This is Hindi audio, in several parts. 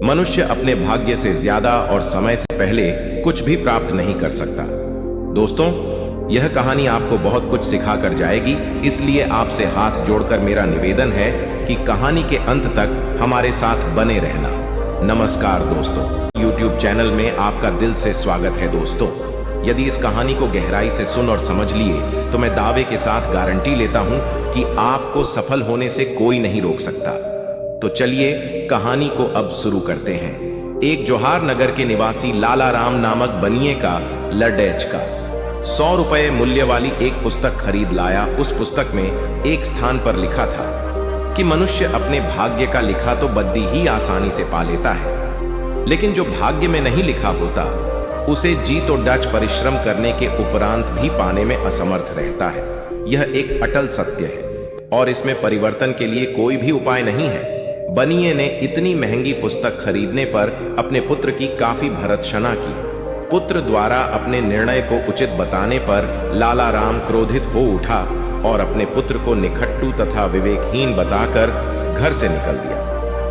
मनुष्य अपने भाग्य से ज्यादा और समय से पहले कुछ भी प्राप्त नहीं कर सकता। दोस्तों, यह कहानी आपको बहुत कुछ सिखा कर जाएगी, इसलिए आपसे हाथ जोड़कर मेरा निवेदन है कि कहानी के अंत तक हमारे साथ बने रहना। नमस्कार दोस्तों, YouTube चैनल में आपका दिल से स्वागत है। दोस्तों, यदि इस कहानी को गहराई से सुन और समझ लिए तो मैं दावे के साथ गारंटी लेता हूं कि आपको सफल होने से कोई नहीं रोक सकता। तो चलिए कहानी को अब शुरू करते हैं। एक जोहार नगर के निवासी लाला राम नामक बनिए का लड़ेच का 100 रुपये मूल्य वाली एक पुस्तक खरीद लाया। उस पुस्तक में एक स्थान पर लिखा था कि मनुष्य अपने भाग्य का लिखा तो बद्दी ही आसानी से पा लेता है, लेकिन जो भाग्य में नहीं लिखा होता उसे जी तो डच परिश्रम करने के उपरांत भी पाने में असमर्थ रहता है। यह एक अटल सत्य है और इसमें परिवर्तन के लिए कोई भी उपाय नहीं है। बनिए ने इतनी महंगी पुस्तक खरीदने पर अपने पुत्र की काफी भर्त्सना की। पुत्र द्वारा अपने निर्णय को उचित बताने पर लाला राम क्रोधित हो उठा और अपने पुत्र को निखट्टू तथा विवेकहीन बताकर घर से निकल दिया।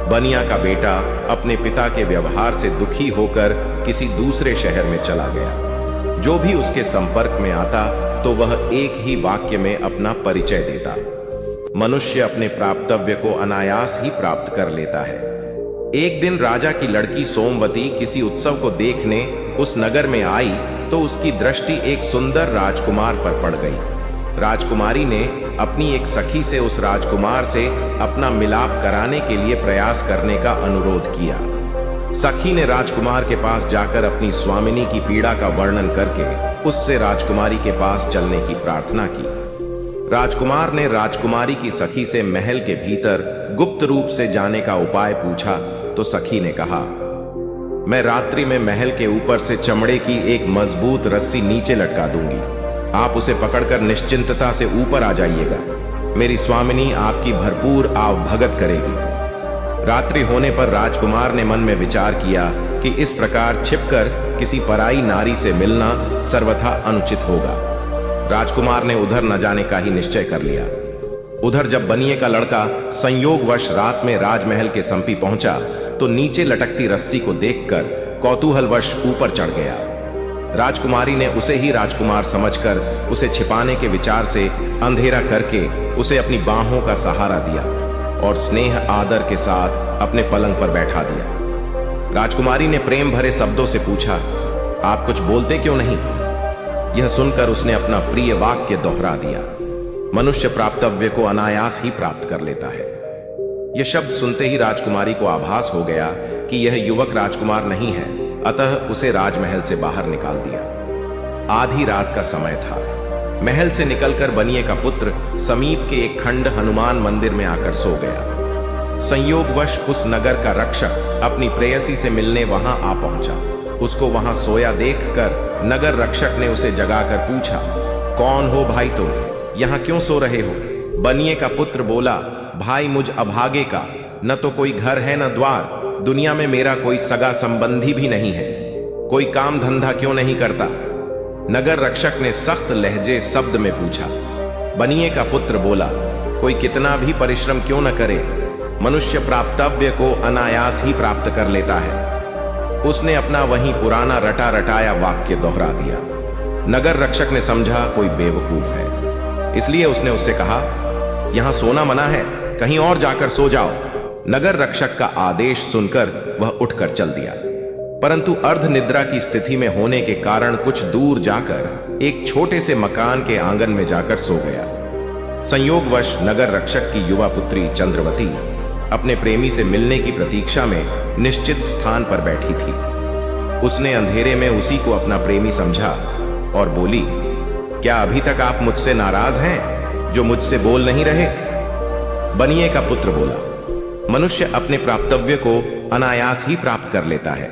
बनिया का बेटा अपने पिता के व्यवहार से दुखी होकर किसी दूसरे शहर में चला गया। जो भी उसके संपर्क में आता तो वह एक ही वाक्य में अपना परिचय देता। मनुष्य अपने प्राप्तव्य को अनायास ही प्राप्त कर लेता है। एक दिन राजा की लड़की सोमवती किसी उत्सव को देखने उस नगर में आई तो उसकी दृष्टि एक सुंदर राजकुमार पर पड़ गई। राजकुमारी ने अपनी एक सखी से उस राजकुमार से अपना मिलाप कराने के लिए प्रयास करने का अनुरोध किया। सखी ने राजकुमार के पास जाकर अपनी स्वामिनी की पीड़ा का वर्णन करके उससे राजकुमारी के पास चलने की प्रार्थना की। राजकुमार ने राजकुमारी की सखी से महल के भीतर गुप्त रूप से जाने का उपाय पूछा तो सखी ने कहा, मैं रात्रि में महल के ऊपर से चमड़े की एक मजबूत रस्सी नीचे लटका दूंगी। आप उसे पकड़कर निश्चिंतता से ऊपर आ जाइएगा। मेरी स्वामिनी आपकी भरपूर आवभगत करेगी। रात्रि होने पर राजकुमार ने मन में विचार किया कि इस प्रकार छिपकर किसी पराई नारी से मिलना सर्वथा अनुचित होगा। राजकुमार ने उधर न जाने का ही निश्चय कर लिया। उधर जब बनिए का लड़का संयोगवश रात में राजमहल के संपी पहुंचा तो नीचे लटकती रस्सी को देखकर कौतूहलवश ऊपर चढ़ गया। राजकुमारी ने उसे ही राजकुमार समझकर उसे छिपाने के विचार से अंधेरा करके उसे अपनी बाहों का सहारा दिया और स्नेह आदर के साथ अपने पलंग पर बैठा दिया। राजकुमारी ने प्रेम भरे शब्दों से पूछा, आप कुछ बोलते क्यों नहीं? यह सुनकर उसने अपना प्रिय वाक्य दोहरा दिया, मनुष्य प्राप्तव्य को अनायास ही प्राप्त कर लेता है। यह शब्द सुनते ही राजकुमारी को आभास हो गया कि यह युवक राजकुमार नहीं है, अतः उसे राजमहल से बाहर निकाल दिया। आधी रात का समय था। महल से निकलकर बनिए का पुत्र समीप के एक खंड हनुमान मंदिर में आकर सो गया। संयोगवश उस नगर का रक्षक अपनी प्रेयसी से मिलने वहां आ पहुंचा। उसको वहां सोया देखकर नगर रक्षक ने उसे जगाकर पूछा, कौन हो भाई तुम? यहां क्यों सो रहे हो? बनिए का पुत्र बोला, भाई मुझ अभागे का न तो कोई घर है न द्वार, दुनिया में मेरा कोई सगा संबंधी भी नहीं है। कोई काम धंधा क्यों नहीं करता? नगर रक्षक ने सख्त लहजे शब्द में पूछा। बनिए का पुत्र बोला, कोई कितना भी परिश्रम क्यों न करे, मनुष्य प्राप्तव्य को अनायास ही प्राप्त कर लेता है। उसने अपना वही पुराना रटा रटाया वाक्य दोहरा दिया। नगर रक्षक ने समझा कोई बेवकूफ है, इसलिए उसने उससे कहा, यहां सोना मना है, कहीं और जाकर सो जाओ। नगर रक्षक का आदेश सुनकर वह उठकर चल दिया, परंतु अर्ध निद्रा की स्थिति में होने के कारण कुछ दूर जाकर एक छोटे से मकान के आंगन में जाकर सो गया। संयोगवश नगर रक्षक की युवा पुत्री चंद्रवती अपने प्रेमी से मिलने की प्रतीक्षा में निश्चित स्थान पर बैठी थी। उसने अंधेरे में उसी को अपना प्रेमी समझा और बोली, क्या अभी तक आप मुझसे नाराज हैं जो मुझसे बोल नहीं रहे? बनिए का पुत्र बोला, मनुष्य अपने प्राप्तव्य को अनायास ही प्राप्त कर लेता है।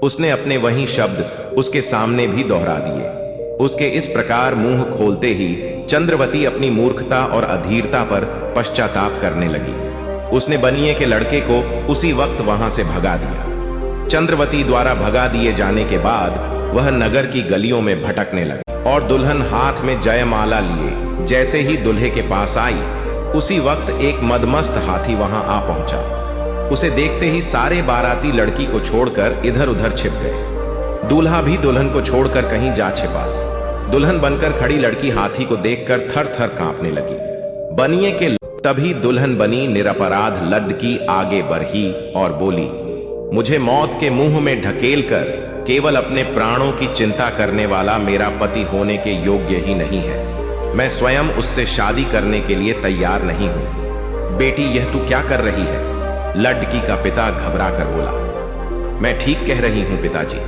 उसने अपने वही शब्द उसके सामने भी दोहरा दिए। उसके इस प्रकार मुंह खोलते ही चंद्रवती अपनी मूर्खता और अधीरता पर पश्चाताप करने लगी। उसने बनिए के लड़के को उसी वक्त वहां से भगा दिया। चंद्रवती द्वारा भगा दिए जाने के बाद वह नगर की गलियों में भटकने लगी और दुल्हन हाथ में जयमाला लिए जैसे ही दुल्हे के पास आई, उसी वक्त एक मदमस्त हाथी वहां आ पहुंचा। उसे देखते ही सारे बाराती लड़की को छोड़कर इधर उधर छिप गए। दूल्हा भी दुल्हन को छोड़कर कहीं जा छिपा। दुल्हन बनकर खड़ी लड़की हाथी को देखकर थर थर कांपने लगी। बनिए के तभी दुल्हन बनी निरपराध लड़की आगे बढ़ी और बोली, मुझे मौत के मुंह में ढकेल कर केवल अपने प्राणों की चिंता करने वाला मेरा पति होने के योग्य ही नहीं है। मैं स्वयं उससे शादी करने के लिए तैयार नहीं हूं। बेटी, यह तू क्या कर रही है? लड़की का पिता घबरा कर बोला, मैं ठीक कह रही हूं पिताजी।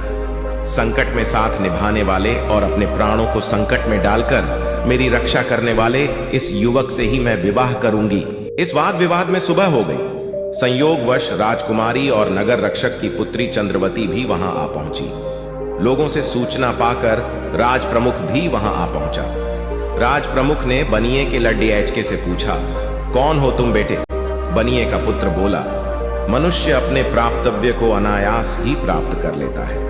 संकट में साथ निभाने वाले और अपने प्राणों को संकट में डालकर मेरी रक्षा करने वाले इस युवक से ही मैं विवाह करूंगी। इस वाद विवाद में सुबह हो गई। संयोगवश राजकुमारी और नगर रक्षक की पुत्री चंद्रवती भी वहां आ पहुंची। लोगों से सूचना पाकर राज प्रमुख भी वहां आ पहुंचा। राज प्रमुख ने बनिए के लड्डे एचके से पूछा, कौन हो तुम बेटे? बनिए का पुत्र बोला, मनुष्य अपने प्राप्तव्य को अनायास ही प्राप्त कर लेता है।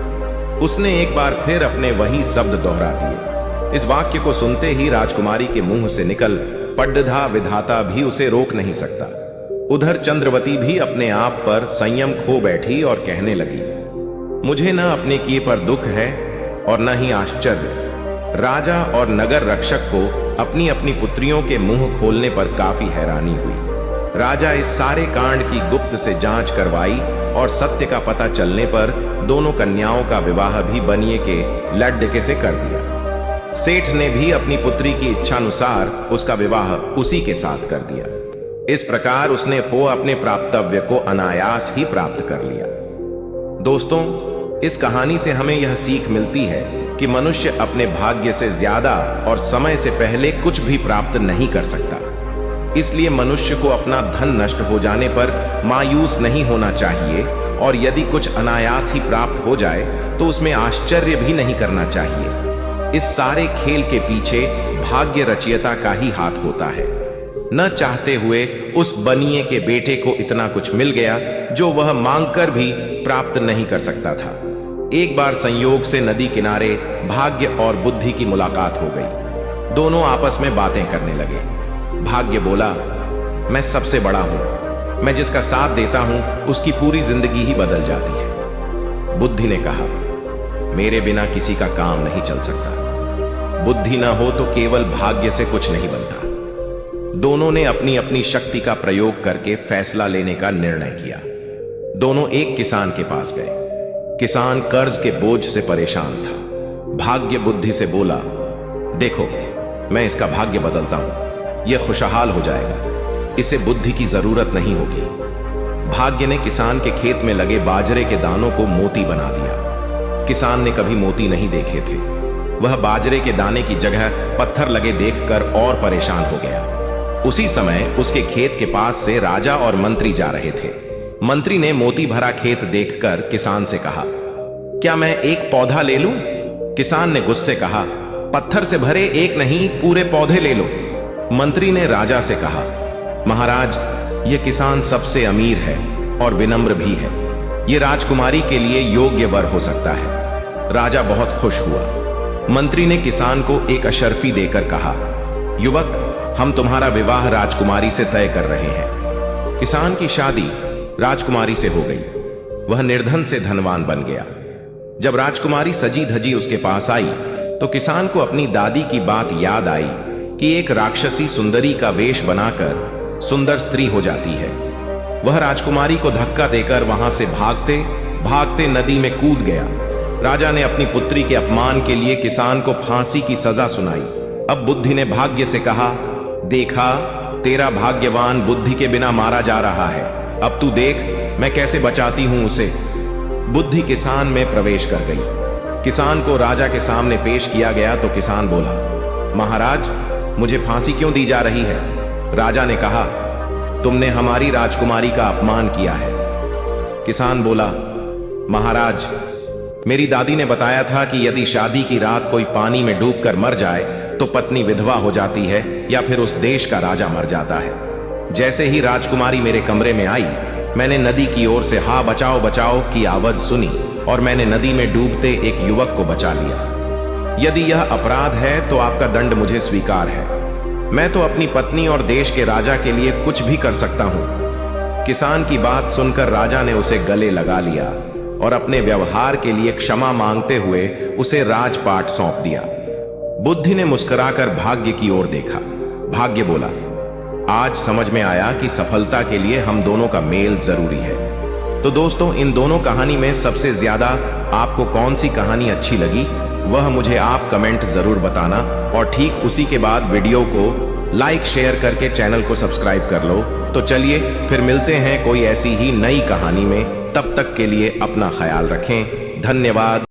उसने एक बार फिर अपने वही शब्द दोहरा दिए। इस वाक्य को सुनते ही राजकुमारी के मुंह से निकल पड्डधा विधाता भी उसे रोक नहीं सकता। उधर चंद्रवती भी अपने आप पर संयम खो बैठी और कहने लगी, मुझे न अपने किए पर दुख है और न ही आश्चर्य। राजा और नगर रक्षक को अपनी अपनी पुत्रियों के मुंह खोलने पर काफी हैरानी हुई। राजा इस सारे कांड की गुप्त से जांच करवाई और सत्य का पता चलने पर दोनों कन्याओं का विवाह भी बनिए के लड्डके से कर दिया। सेठ ने भी अपनी पुत्री की इच्छानुसार उसका विवाह उसी के साथ कर दिया। इस प्रकार उसने अपने प्राप्तव्य को अनायास ही प्राप्त कर लिया। दोस्तों, इस कहानी से हमें यह सीख मिलती है कि मनुष्य अपने भाग्य से ज्यादा और समय से पहले कुछ भी प्राप्त नहीं कर सकता। इसलिए मनुष्य को अपना धन नष्ट हो जाने पर मायूस नहीं होना चाहिए और यदि कुछ अनायास ही प्राप्त हो जाए तो उसमें आश्चर्य भी नहीं करना चाहिए। इस सारे खेल के पीछे भाग्य रचयिता का ही हाथ होता है। न चाहते हुए उस बनिए के बेटे को इतना कुछ मिल गया जो वह मांगकर भी प्राप्त नहीं कर सकता था। एक बार संयोग से नदी किनारे भाग्य और बुद्धि की मुलाकात हो गई। दोनों आपस में बातें करने लगे। भाग्य बोला, मैं सबसे बड़ा हूं, मैं जिसका साथ देता हूं उसकी पूरी जिंदगी ही बदल जाती है। बुद्धि ने कहा, मेरे बिना किसी का काम नहीं चल सकता। बुद्धि ना हो तो केवल भाग्य से कुछ नहीं बनता। दोनों ने अपनी अपनी शक्ति का प्रयोग करके फैसला लेने का निर्णय किया। दोनों एक किसान के पास गए। किसान कर्ज के बोझ से परेशान था। भाग्य बुद्धि से बोला, देखो, मैं इसका भाग्य बदलता हूं, यह खुशहाल हो जाएगा, इसे बुद्धि की जरूरत नहीं होगी। भाग्य ने किसान के खेत में लगे बाजरे के दानों को मोती बना दिया। किसान ने कभी मोती नहीं देखे थे। वह बाजरे के दाने की जगह पत्थर लगे देखकर और परेशान हो गया। उसी समय उसके खेत के पास से राजा और मंत्री जा रहे थे। मंत्री ने मोती भरा खेत देखकर किसान से कहा, क्या मैं एक पौधा ले लूं? किसान ने गुस्से कहा, पत्थर से भरे एक नहीं, पूरे पौधे ले लो। मंत्री ने राजा से कहा, महाराज, यह किसान सबसे अमीर है और विनम्र भी है। यह राजकुमारी के लिए योग्य वर हो सकता है। राजा बहुत खुश हुआ। मंत्री ने किसान को एक अशर्फी देकर कहा, युवक, हम तुम्हारा विवाह राजकुमारी से तय कर रहे हैं। किसान की शादी राजकुमारी से हो गई। वह निर्धन से धनवान बन गया। जब राजकुमारी सजी धजी उसके पास आई तो किसान को अपनी दादी की बात याद आई कि एक राक्षसी सुंदरी का वेश बनाकर सुंदर स्त्री हो जाती है। वह राजकुमारी को धक्का देकर वहां से भागते भागते नदी में कूद गया। राजा ने अपनी पुत्री के अपमान के लिए किसान को फांसी की सजा सुनाई। अब बुद्धि ने भाग्य से कहा, देखा, तेरा भाग्यवान बुद्धि के बिना मारा जा रहा है। अब तू देख मैं कैसे बचाती हूं उसे। बुद्धि किसान में प्रवेश कर गई। किसान को राजा के सामने पेश किया गया तो किसान बोला, महाराज, मुझे फांसी क्यों दी जा रही है? राजा ने कहा, तुमने हमारी राजकुमारी का अपमान किया है। किसान बोला, महाराज, मेरी दादी ने बताया था कि यदि शादी की रात कोई पानी में डूबकर मर जाए तो पत्नी विधवा हो जाती है या फिर उस देश का राजा मर जाता है। जैसे ही राजकुमारी मेरे कमरे में आई, मैंने नदी की ओर से हा बचाओ बचाओ की आवाज सुनी और मैंने नदी में डूबते एक युवक को बचा लिया। यदि यह अपराध है तो आपका दंड मुझे स्वीकार है। मैं तो अपनी पत्नी और देश के राजा के लिए कुछ भी कर सकता हूं। किसान की बात सुनकर राजा ने उसे गले लगा लिया और अपने व्यवहार के लिए क्षमा मांगते हुए उसे राजपाट सौंप दिया। बुद्धि ने मुस्कुराकर भाग्य की ओर देखा। भाग्य बोला, आज समझ में आया कि सफलता के लिए हम दोनों का मेल जरूरी है। तो दोस्तों, इन दोनों कहानी में सबसे ज्यादा आपको कौन सी कहानी अच्छी लगी वह मुझे आप कमेंट जरूर बताना, और ठीक उसी के बाद वीडियो को लाइक शेयर करके चैनल को सब्सक्राइब कर लो। तो चलिए फिर मिलते हैं कोई ऐसी ही नई कहानी में। तब तक के लिए अपना ख्याल रखें। धन्यवाद।